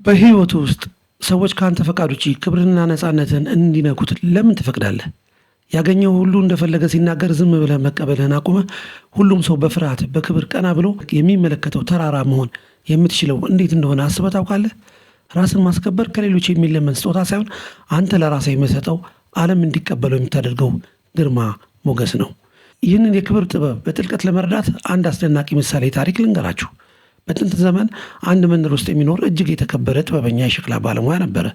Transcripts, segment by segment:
በህይወት ውስጥ ሰዎች ካንተ ፈቃድ ውጪ ክብርና ነፃነትን እንዲነኩት ለምን ትፈቅዳለህ? ያገኘው ሁሉ እንደፈለገ ሲናገር ዝም ብለህ መቀበልህን አቁመህ ሁሉም ሰው በፍርሃት በክብር ቀና ብሎ የሚመለከተው ተራራ መሆን የምትችለው እንዴት እንደሆነ አስበህ ታውቃለህ? ራስን ማስከበር ከሌሎች የሚለመን ስጦታ ሳይሆን አንተ ለራስህ የምትሰጠው ዓለም እንዲቀበለው የምታደርገው ግርማ ሞገስ ነው። ይህንን የክብር ጥበብ በጥልቀት ለመረዳት አንድ አስደናቂ ምሳሌ ታሪክ ልንገራችሁ። በጥንት ዘመን አንድ መንደር ውስጥ የሚኖር እጅግ የተከበረ ጥበበኛ የሸክላ ባለሙያ ነበረ።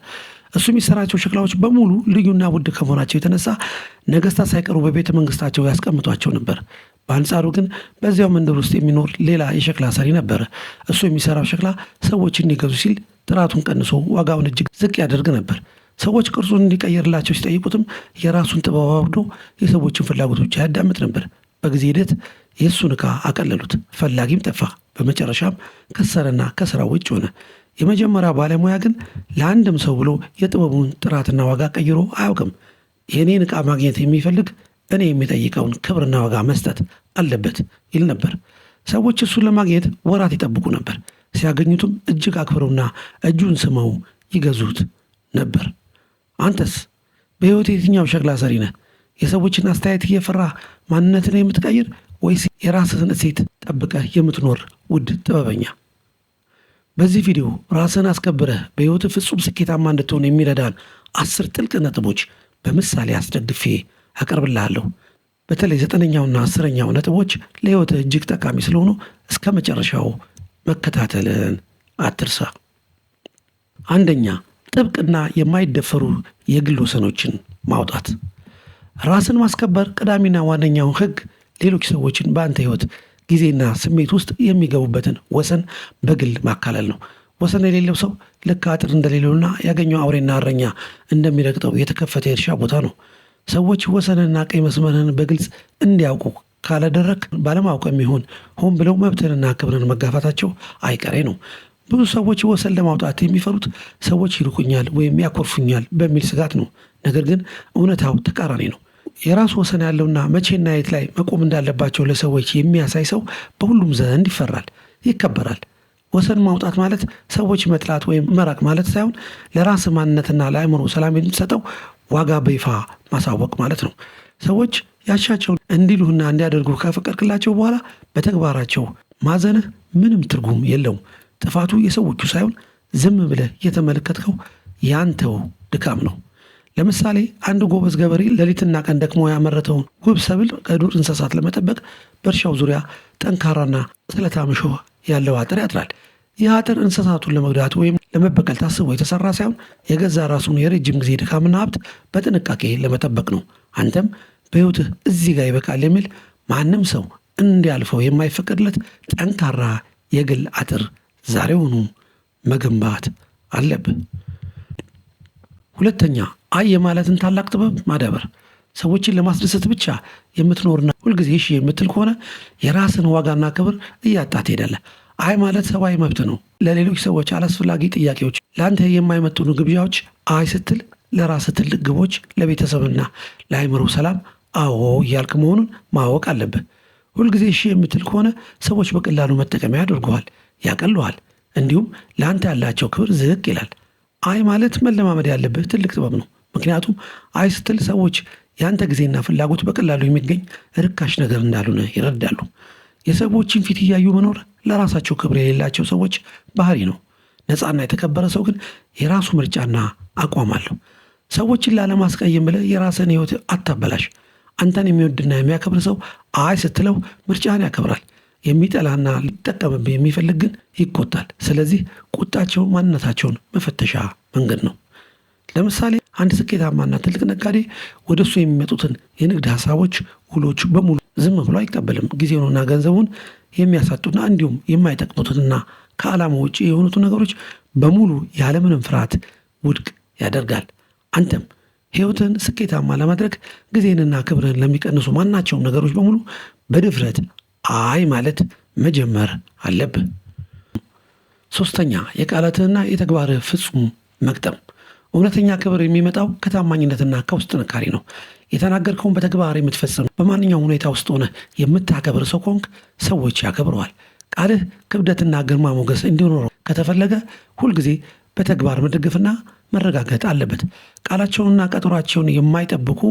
እሱ የሚሰራቸው ሸክላዎች በሙሉ ልዩና ውድ ከመሆናቸው የተነሳ ነገስታት ሳይቀሩ በቤተ መንግስታቸው ያስቀምጧቸው ነበር። በአንጻሩ ግን በዚያው መንደር ውስጥ የሚኖር ሌላ የሸክላ ሰሪ ነበረ። እሱ የሚሰራው ሸክላ ሰዎች እንዲገዙ ሲል ጥራቱን ቀንሶ ዋጋውን እጅግ ዝቅ ያደርግ ነበር። ሰዎች ቅርጹን እንዲቀየርላቸው ሲጠይቁትም የራሱን ጥበብ አውርዶ የሰዎችን ፍላጎት ብቻ ያዳምጥ ነበር። በጊዜ ሂደት የእሱን ዕቃ አቀለሉት፣ ፈላጊም ጠፋ። በመጨረሻም ከሰረና ከስራው ውጭ ሆነ። የመጀመሪያ ባለሙያ ግን ለአንድም ሰው ብሎ የጥበቡን ጥራትና ዋጋ ቀይሮ አያውቅም። የእኔን ዕቃ ማግኘት የሚፈልግ እኔ የሚጠይቀውን ክብርና ዋጋ መስጠት አለበት ይል ነበር። ሰዎች እሱን ለማግኘት ወራት ይጠብቁ ነበር። ሲያገኙትም እጅግ አክብረውና እጁን ስመው ይገዙት ነበር። አንተስ በሕይወት የትኛው ሸክላ ሰሪ ነህ? የሰዎችን አስተያየት እየፈራ ማንነትን የምትቀይር ወይስ የራስህን እሴት ጠብቀህ የምትኖር ውድ ጥበበኛ? በዚህ ቪዲዮ ራስህን አስከብረህ በሕይወት ፍጹም ስኬታማ እንድትሆን የሚረዳን 10 ጥልቅ ነጥቦች በምሳሌ አስደግፌ አቀርብልሃለሁ። በተለይ 9ኛውና 10ኛው ነጥቦች ለሕይወትህ እጅግ ጠቃሚ ስለሆኑ እስከ መጨረሻው መከታተልን አትርሳ። አንደኛ፣ ጥብቅና የማይደፈሩ የግል ወሰኖችን ማውጣት። ራስን ማስከበር ቀዳሚና ዋነኛው ሕግ ሌሎች ሰዎችን በአንተ ሕይወት ጊዜና ስሜት ውስጥ የሚገቡበትን ወሰን በግል ማካለል ነው። ወሰን የሌለው ሰው ልክ አጥር እንደሌለውና ያገኘው አውሬና እረኛ እንደሚረግጠው የተከፈተ የእርሻ ቦታ ነው። ሰዎች ወሰንና ቀይ መስመርን በግልጽ እንዲያውቁ ካላደረግ ባለማወቅ የሚሆን ሆን ብለው መብትንና ክብርን መጋፋታቸው አይቀሬ ነው። ብዙ ሰዎች ወሰን ለማውጣት የሚፈሩት ሰዎች ይርቁኛል ወይም ያኮርፉኛል በሚል ስጋት ነው። ነገር ግን እውነታው ተቃራኒ ነው። የራሱ ወሰን ያለውና መቼና የት ላይ መቆም እንዳለባቸው ለሰዎች የሚያሳይ ሰው በሁሉም ዘንድ ይፈራል፣ ይከበራል። ወሰን ማውጣት ማለት ሰዎች መጥላት ወይም መራቅ ማለት ሳይሆን ለራስ ማንነትና ለአእምሮ ሰላም የምትሰጠው ዋጋ በይፋ ማሳወቅ ማለት ነው። ሰዎች ያሻቸውን እንዲሉህና እንዲያደርጉ ከፈቀድክላቸው በኋላ በተግባራቸው ማዘንህ ምንም ትርጉም የለውም። ጥፋቱ የሰዎቹ ሳይሆን ዝም ብለህ የተመለከትከው ያንተው ድካም ነው። ለምሳሌ አንድ ጎበዝ ገበሬ ሌሊትና ቀን ደክሞ ያመረተውን ውብ ሰብል ከዱር እንስሳት ለመጠበቅ በእርሻው ዙሪያ ጠንካራና ስለታም እሾህ ያለው አጥር ያጥራል። ይህ አጥር እንስሳቱን ለመጉዳት ወይም ለመበቀል ታስቦ የተሰራ ሳይሆን የገዛ ራሱን የረጅም ጊዜ ድካምና ሀብት በጥንቃቄ ለመጠበቅ ነው። አንተም በሕይወትህ እዚህ ጋር ይበቃል የሚል ማንም ሰው እንዲያልፈው የማይፈቀድለት ጠንካራ የግል አጥር ዛሬውኑ መገንባት አለብህ። ሁለተኛ፣ አይ የማለትን ታላቅ ጥበብ ማዳበር። ሰዎችን ለማስደሰት ብቻ የምትኖርና ሁልጊዜ እሺ የምትል ከሆነ የራስን ዋጋና ክብር እያጣህ ትሄዳለህ። አይ ማለት ሰብአዊ መብት ነው። ለሌሎች ሰዎች አላስፈላጊ ጥያቄዎች፣ ለአንተ የማይመጥኑ ግብዣዎች አይ ስትል ለራስ ትልቅ ግቦች፣ ለቤተሰብና ለአእምሮ ሰላም አዎ እያልክ መሆኑን ማወቅ አለብህ። ሁልጊዜ እሺ የምትል ከሆነ ሰዎች በቀላሉ መጠቀሚያ ያደርጉሃል፣ ያቀሉሃል፣ እንዲሁም ለአንተ ያላቸው ክብር ዝቅ ይላል። አይ ማለት መለማመድ ያለብህ ትልቅ ጥበብ ነው። ምክንያቱም አይ ስትል ሰዎች የአንተ ጊዜና ፍላጎት በቀላሉ የሚገኝ ርካሽ ነገር እንዳልሆነ ይረዳሉ። የሰዎችን ፊት እያዩ መኖር ለራሳቸው ክብር የሌላቸው ሰዎች ባህሪ ነው። ነፃና የተከበረ ሰው ግን የራሱ ምርጫና አቋም አለው። ሰዎችን ላለማስቀየም ብለህ የራስን ሕይወት አታበላሽ። አንተን የሚወድና የሚያከብር ሰው አይ ስትለው ምርጫህን ያከብራል። የሚጠላና ሊጠቀምብህ የሚፈልግ ግን ይቆጣል። ስለዚህ ቁጣቸው ማንነታቸውን መፈተሻ መንገድ ነው። ለምሳሌ አንድ ስኬታማና ትልቅ ነጋዴ ወደ እሱ የሚመጡትን የንግድ ሀሳቦች፣ ውሎች በሙሉ ዝም ብሎ አይቀበልም። ጊዜውንና ገንዘቡን የሚያሳጡና እንዲሁም የማይጠቅሙትንና ከዓላማ ውጭ የሆኑትን ነገሮች በሙሉ ያለምንም ፍርሃት ውድቅ ያደርጋል። አንተም ሕይወትን ስኬታማ ለማድረግ ጊዜንና ክብርን ለሚቀንሱ ማናቸውም ነገሮች በሙሉ በድፍረት አይ ማለት መጀመር አለብህ። ሶስተኛ፣ የቃላትህና የተግባርህ ፍጹም መግጠም። እውነተኛ ክብር የሚመጣው ከታማኝነትና ከውስጥ ጥንካሬ ነው። የተናገርከውን በተግባር የምትፈጽም፣ በማንኛውም ሁኔታ ውስጥ ሆነ የምታከብር ሰው ከሆንክ ሰዎች ያከብረዋል። ቃልህ ክብደትና ግርማ ሞገስ እንዲኖረው ከተፈለገ ሁልጊዜ በተግባር መደገፍና መረጋገጥ አለበት። ቃላቸውንና ቀጠሯቸውን የማይጠብቁ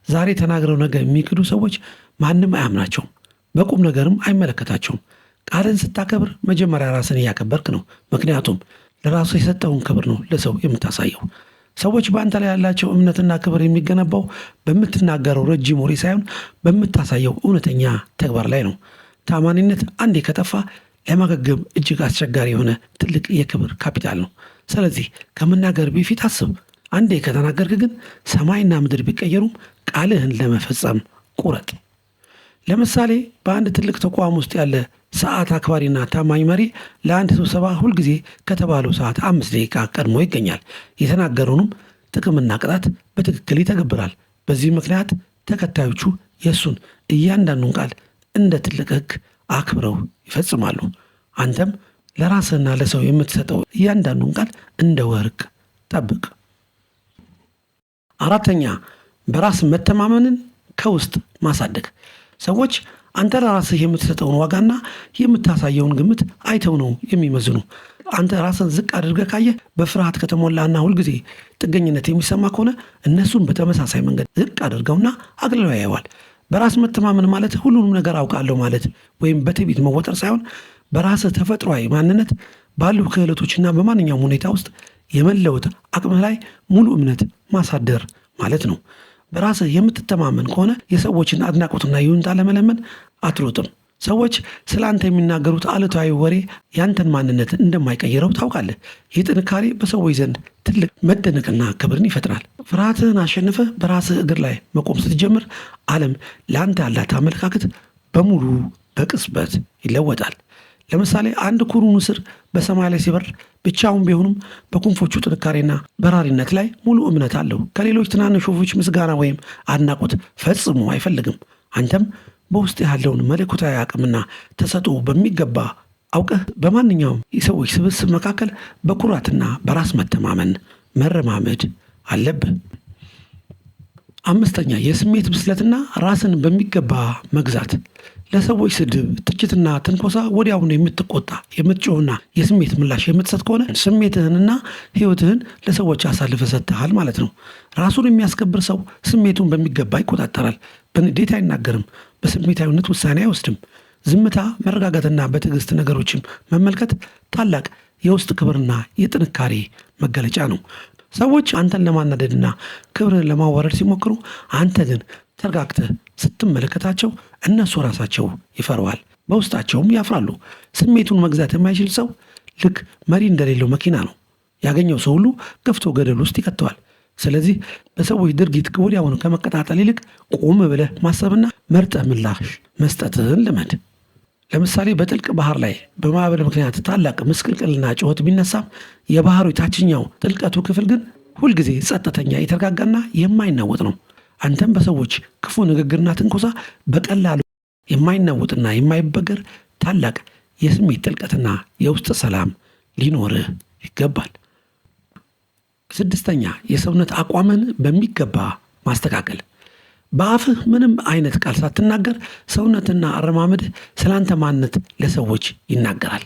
ዛሬ ተናግረው ነገ የሚክዱ ሰዎች ማንም አያምናቸውም፣ በቁም ነገርም አይመለከታቸውም። ቃልን ስታከብር መጀመሪያ ራስን እያከበርክ ነው። ምክንያቱም ለራሱ የሰጠውን ክብር ነው ለሰው የምታሳየው። ሰዎች በአንተ ላይ ያላቸው እምነትና ክብር የሚገነባው በምትናገረው ረጅም ወሬ ሳይሆን በምታሳየው እውነተኛ ተግባር ላይ ነው። ታማኒነት አንዴ ከጠፋ ለማገገም እጅግ አስቸጋሪ የሆነ ትልቅ የክብር ካፒታል ነው። ስለዚህ ከመናገር በፊት አስብ። አንዴ ከተናገርክ ግን ሰማይና ምድር ቢቀየሩም ቃልህን ለመፈጸም ቁረጥ። ለምሳሌ በአንድ ትልቅ ተቋም ውስጥ ያለ ሰዓት አክባሪና ታማኝ መሪ ለአንድ ስብሰባ ሁልጊዜ ከተባለው ሰዓት 5 ደቂቃ ቀድሞ ይገኛል። የተናገረውንም ጥቅምና ቅጣት በትክክል ይተገብራል። በዚህ ምክንያት ተከታዮቹ የእሱን እያንዳንዱን ቃል እንደ ትልቅ ሕግ አክብረው ይፈጽማሉ። አንተም ለራስህና ለሰው የምትሰጠው እያንዳንዱን ቃል እንደ ወርቅ ጠብቅ። 4ኛ በራስ መተማመንን ከውስጥ ማሳደግ። ሰዎች አንተ ለራስህ የምትሰጠውን ዋጋና የምታሳየውን ግምት አይተው ነው የሚመዝኑ። አንተ ራስን ዝቅ አድርገህ ካየህ፣ በፍርሃት ከተሞላና ሁልጊዜ ጥገኝነት የሚሰማ ከሆነ እነሱም በተመሳሳይ መንገድ ዝቅ አድርገውና አግልለው ያየዋል። በራስ መተማመን ማለት ሁሉንም ነገር አውቃለሁ ማለት ወይም በትዕቢት መወጠር ሳይሆን በራስህ ተፈጥሯዊ ማንነት ባሉ ክህሎቶችና በማንኛውም ሁኔታ ውስጥ የመለወጥ አቅምህ ላይ ሙሉ እምነት ማሳደር ማለት ነው። በራስህ የምትተማመን ከሆነ የሰዎችን አድናቆትና ይሁንታ ለመለመን አትሮጥም። ሰዎች ስለ አንተ የሚናገሩት አሉታዊ ወሬ ያንተን ማንነት እንደማይቀይረው ታውቃለህ። ይህ ጥንካሬ በሰዎች ዘንድ ትልቅ መደነቅና ክብርን ይፈጥራል። ፍርሃትህን አሸንፈህ በራስህ እግር ላይ መቆም ስትጀምር ዓለም ለአንተ ያላት አመለካከት በሙሉ በቅጽበት ይለወጣል። ለምሳሌ አንድ ኩሩ ንስር በሰማይ ላይ ሲበር ብቻውን ቢሆንም በክንፎቹ ጥንካሬና በራሪነት ላይ ሙሉ እምነት አለው። ከሌሎች ትናንሽ ወፎች ምስጋና ወይም አድናቆት ፈጽሞ አይፈልግም። አንተም በውስጥ ያለውን መለኮታዊ አቅምና ተሰጥኦ በሚገባ አውቀህ በማንኛውም የሰዎች ስብስብ መካከል በኩራትና በራስ መተማመን መረማመድ አለብህ። 5ኛ የስሜት ብስለትና ራስን በሚገባ መግዛት። ለሰዎች ስድብ፣ ትችትና ትንኮሳ ወዲያውኑ የምትቆጣ የምትጮህና የስሜት ምላሽ የምትሰጥ ከሆነ ስሜትህንና ሕይወትህን ለሰዎች አሳልፈ ሰጥተሃል ማለት ነው። ራሱን የሚያስከብር ሰው ስሜቱን በሚገባ ይቆጣጠራል። በንዴት አይናገርም። በስሜታዊነት ውሳኔ አይወስድም። ዝምታ፣ መረጋጋትና በትዕግስት ነገሮችን መመልከት ታላቅ የውስጥ ክብርና የጥንካሬ መገለጫ ነው። ሰዎች አንተን ለማናደድና ክብርን ለማዋረድ ሲሞክሩ፣ አንተ ግን ተረጋግተህ ስትመለከታቸው እነሱ ራሳቸው ይፈረዋል፣ በውስጣቸውም ያፍራሉ። ስሜቱን መግዛት የማይችል ሰው ልክ መሪ እንደሌለው መኪና ነው። ያገኘው ሰው ሁሉ ገፍቶ ገደል ውስጥ ይከተዋል። ስለዚህ በሰዎች ድርጊት ወዲያውኑ ከመቀጣጠል ይልቅ ቆም ብለህ ማሰብና መርጠህ ምላሽ መስጠትህን ልመድ። ለምሳሌ በጥልቅ ባህር ላይ በማዕበል ምክንያት ታላቅ ምስቅልቅልና ጩኸት ቢነሳም የባህሩ ታችኛው ጥልቀቱ ክፍል ግን ሁልጊዜ ጸጥተኛ፣ የተረጋጋና የማይናወጥ ነው። አንተም በሰዎች ክፉ ንግግርና ትንኮሳ በቀላሉ የማይናወጥና የማይበገር ታላቅ የስሜት ጥልቀትና የውስጥ ሰላም ሊኖርህ ይገባል። 6ኛ የሰውነት አቋምን በሚገባ ማስተካከል። በአፍህ ምንም አይነት ቃል ሳትናገር ሰውነትና አረማመድህ ስላንተ ማንነት ለሰዎች ይናገራል።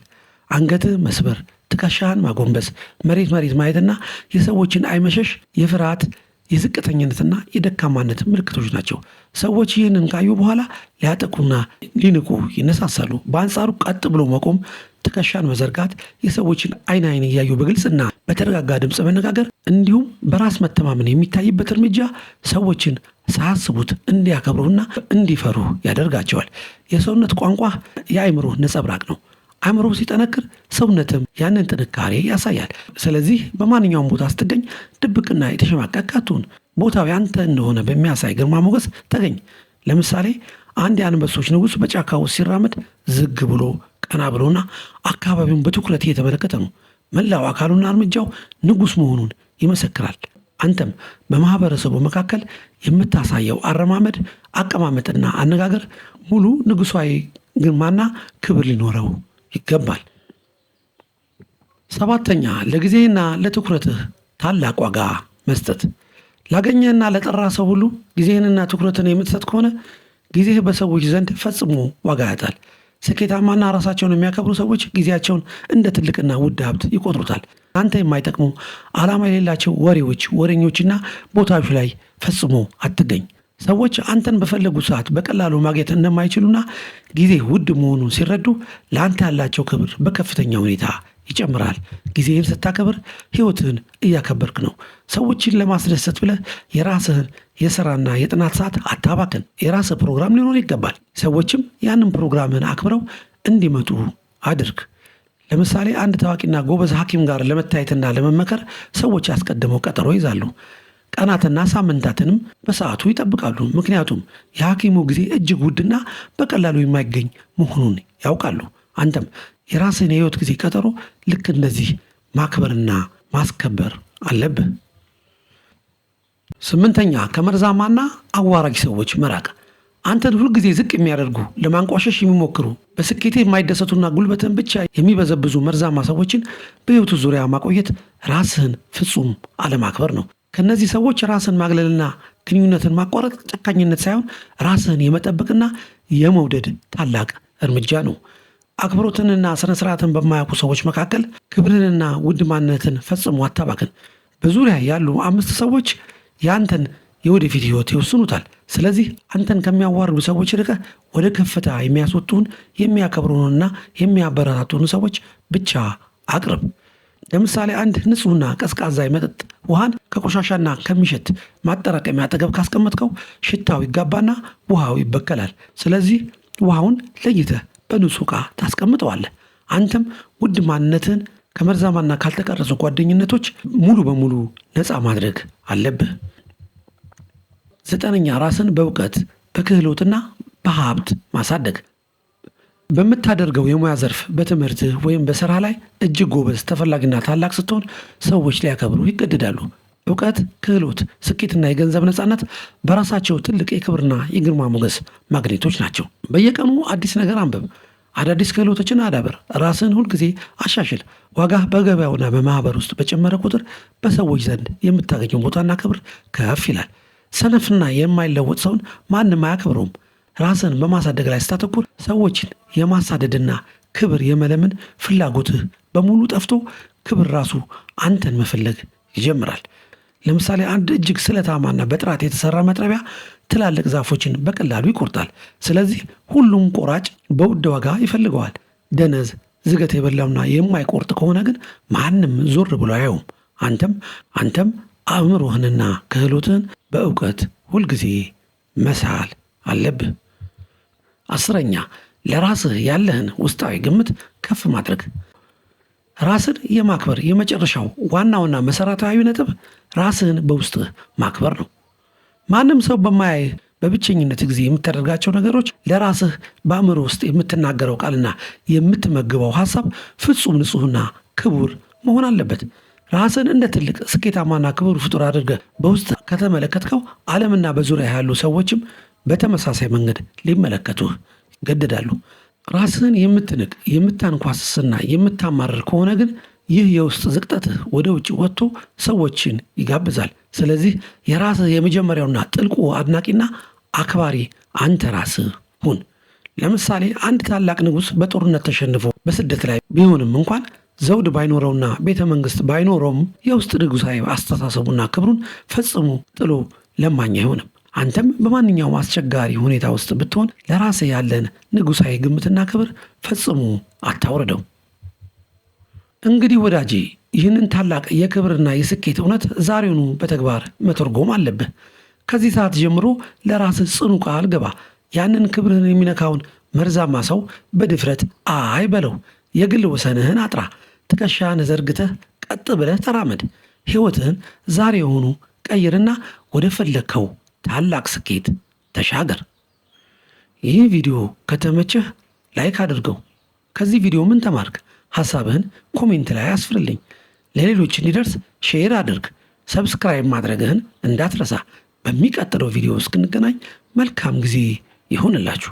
አንገትህ መስበር፣ ትከሻህን ማጎንበስ፣ መሬት ማየትና የሰዎችን አይመሸሽ የፍርሃት የዝቅተኝነትና የደካማነት ምልክቶች ናቸው። ሰዎች ይህንን ካዩ በኋላ ሊያጠቁና ሊንቁ ይነሳሳሉ። በአንጻሩ ቀጥ ብሎ መቆም፣ ትከሻን መዘርጋት፣ የሰዎችን አይን እያዩ በግልጽና በተረጋጋ ድምፅ መነጋገር እንዲሁም በራስ መተማመን የሚታይበት እርምጃ ሰዎችን ሳያስቡት እንዲያከብሩና እንዲፈሩ ያደርጋቸዋል። የሰውነት ቋንቋ የአእምሮ ነጸብራቅ ነው። አእምሮ ሲጠነክር ሰውነትም ያንን ጥንካሬ ያሳያል። ስለዚህ በማንኛውም ቦታ ስትገኝ ድብቅና የተሸማቀቅ አትሁን። ቦታው ያንተ እንደሆነ በሚያሳይ ግርማ ሞገስ ተገኝ። ለምሳሌ አንድ የአንበሶች ንጉሥ በጫካ ውስጥ ሲራመድ ዝግ ብሎ ቀና ብሎና አካባቢውን በትኩረት እየተመለከተ ነው። መላው አካሉና እርምጃው ንጉሥ መሆኑን ይመሰክራል። አንተም በማህበረሰቡ መካከል የምታሳየው አረማመድ፣ አቀማመጥና አነጋገር ሙሉ ንጉሣዊ ግርማና ክብር ሊኖረው ይገባል። 7ኛ ለጊዜና ለትኩረትህ ታላቅ ዋጋ መስጠት። ላገኘህና ለጠራ ሰው ሁሉ ጊዜህንና ትኩረትን የምትሰጥ ከሆነ ጊዜህ በሰዎች ዘንድ ፈጽሞ ዋጋ ያጣል። ስኬታማና ራሳቸውን የሚያከብሩ ሰዎች ጊዜያቸውን እንደ ትልቅና ውድ ሀብት ይቆጥሩታል። አንተ የማይጠቅሙ ዓላማ የሌላቸው ወሬኞችና ቦታዎች ላይ ፈጽሞ አትገኝ። ሰዎች አንተን በፈለጉ ሰዓት በቀላሉ ማግኘት እንደማይችሉና ጊዜ ውድ መሆኑን ሲረዱ ለአንተ ያላቸው ክብር በከፍተኛ ሁኔታ ይጨምራል። ጊዜህን ስታከብር ሕይወትህን እያከበርክ ነው። ሰዎችን ለማስደሰት ብለህ የራስህን የሥራና የጥናት ሰዓት አታባክን። የራስህ ፕሮግራም ሊኖር ይገባል። ሰዎችም ያንን ፕሮግራምህን አክብረው እንዲመጡ አድርግ። ለምሳሌ አንድ ታዋቂና ጎበዝ ሐኪም ጋር ለመታየትና ለመመከር ሰዎች አስቀድመው ቀጠሮ ይዛሉ። ቀናትና ሳምንታትንም በሰዓቱ ይጠብቃሉ። ምክንያቱም የሐኪሙ ጊዜ እጅግ ውድና በቀላሉ የማይገኝ መሆኑን ያውቃሉ። አንተም የራስህን የሕይወት ጊዜ ቀጠሮ ልክ እንደዚህ ማክበርና ማስከበር አለብህ። 8ኛ ከመርዛማና አዋራጅ ሰዎች መራቅ። አንተን ሁልጊዜ ዝቅ የሚያደርጉ ለማንቋሸሽ የሚሞክሩ በስኬት የማይደሰቱና ጉልበትን ብቻ የሚበዘብዙ መርዛማ ሰዎችን በሕይወቱ ዙሪያ ማቆየት ራስህን ፍጹም አለማክበር ነው። ከእነዚህ ሰዎች ራስን ማግለልና ግንኙነትን ማቋረጥ ጨካኝነት ሳይሆን ራስህን የመጠበቅና የመውደድ ታላቅ እርምጃ ነው። አክብሮትንና ስነ ስርዓትን በማያውቁ ሰዎች መካከል ክብርንና ውድ ማንነትን ፈጽሞ አታባክን። በዙሪያ ያሉ 5 ሰዎች የአንተን የወደፊት ሕይወት ይወስኑታል። ስለዚህ አንተን ከሚያዋርዱ ሰዎች ርቀህ ወደ ከፍታ የሚያስወጡን የሚያከብሩንና የሚያበረታቱን ሰዎች ብቻ አቅርብ። ለምሳሌ አንድ ንጹሕና ቀዝቃዛ የመጠጥ ውሃን ከቆሻሻና ከሚሸት ማጠራቀሚያ አጠገብ ካስቀመጥከው ሽታው ይጋባና ውሃው ይበከላል። ስለዚህ ውሃውን ለይተህ በንጹህ ዕቃ ታስቀምጠዋለህ። አንተም ውድ ማንነትን ከመርዛማና ካልተቀረጹ ጓደኝነቶች ሙሉ በሙሉ ነፃ ማድረግ አለብህ። 9ኛ ራስን በእውቀት በክህሎትና በሀብት ማሳደግ። በምታደርገው የሙያ ዘርፍ በትምህርትህ ወይም በሥራ ላይ እጅግ ጎበዝ፣ ተፈላጊና ታላቅ ስትሆን ሰዎች ሊያከብሩ ይገደዳሉ። እውቀት፣ ክህሎት፣ ስኬትና የገንዘብ ነፃነት በራሳቸው ትልቅ የክብርና የግርማ ሞገስ ማግኔቶች ናቸው። በየቀኑ አዲስ ነገር አንብብ፣ አዳዲስ ክህሎቶችን አዳብር፣ ራስህን ሁልጊዜ አሻሽል። ዋጋህ በገበያውና በማኅበር ውስጥ በጨመረ ቁጥር በሰዎች ዘንድ የምታገኘው ቦታና ክብር ከፍ ይላል። ሰነፍና የማይለወጥ ሰውን ማንም አያከብረውም። ራስን በማሳደግ ላይ ስታተኩር ሰዎችን የማሳደድና ክብር የመለምን ፍላጎትህ በሙሉ ጠፍቶ ክብር ራሱ አንተን መፈለግ ይጀምራል። ለምሳሌ አንድ እጅግ ስለታማና በጥራት የተሰራ መጥረቢያ ትላልቅ ዛፎችን በቀላሉ ይቆርጣል። ስለዚህ ሁሉም ቆራጭ በውድ ዋጋ ይፈልገዋል። ደነዝ፣ ዝገት የበላውና የማይቆርጥ ከሆነ ግን ማንም ዞር ብሎ አያዩም። አንተም አእምሮህንና ክህሎትህን በእውቀት ሁልጊዜ መሳል አለብህ። 10ኛ ለራስህ ያለህን ውስጣዊ ግምት ከፍ ማድረግ። ራስን የማክበር የመጨረሻው ዋናውና መሰረታዊ ነጥብ ራስህን በውስጥህ ማክበር ነው። ማንም ሰው በማያይህ በብቸኝነት ጊዜ የምታደርጋቸው ነገሮች፣ ለራስህ በአእምሮ ውስጥ የምትናገረው ቃልና የምትመግበው ሐሳብ ፍጹም ንጹሕና ክቡር መሆን አለበት። ራስን እንደ ትልቅ ስኬታማና ክቡር ፍጡር አድርገህ በውስጥ ከተመለከትከው ዓለምና በዙሪያ ያሉ ሰዎችም በተመሳሳይ መንገድ ሊመለከቱህ ይገደዳሉ። ራስህን የምትንቅ የምታንኳስስና የምታማርር ከሆነ ግን ይህ የውስጥ ዝቅጠትህ ወደ ውጭ ወጥቶ ሰዎችን ይጋብዛል። ስለዚህ የራስህ የመጀመሪያውና ጥልቁ አድናቂና አክባሪ አንተ ራስህ ሁን። ለምሳሌ አንድ ታላቅ ንጉሥ በጦርነት ተሸንፎ በስደት ላይ ቢሆንም እንኳን ዘውድ ባይኖረውና ቤተ መንግሥት ባይኖረውም የውስጥ ንጉሣዊ አስተሳሰቡና ክብሩን ፈጽሞ ጥሎ ለማኝ አይሆንም። አንተም በማንኛውም አስቸጋሪ ሁኔታ ውስጥ ብትሆን ለራስህ ያለን ንጉሣዊ ግምትና ክብር ፈጽሞ አታውርደው። እንግዲህ ወዳጄ ይህንን ታላቅ የክብርና የስኬት እውነት ዛሬውኑ በተግባር መተርጎም አለብህ። ከዚህ ሰዓት ጀምሮ ለራስህ ጽኑ ቃል ግባ። ያንን ክብርህን የሚነካውን መርዛማ ሰው በድፍረት አይ በለው። የግል ወሰንህን አጥራ። ትከሻህን ዘርግተህ ቀጥ ብለህ ተራመድ። ሕይወትህን ዛሬውኑ ቀይርና ወደ ፈለግከው ታላቅ ስኬት ተሻገር። ይህ ቪዲዮ ከተመቸህ ላይክ አድርገው። ከዚህ ቪዲዮ ምን ተማርክ? ሐሳብህን ኮሜንት ላይ አስፍርልኝ። ለሌሎች እንዲደርስ ሼር አድርግ። ሰብስክራይብ ማድረግህን እንዳትረሳ። በሚቀጥለው ቪዲዮ እስክንገናኝ መልካም ጊዜ ይሁንላችሁ።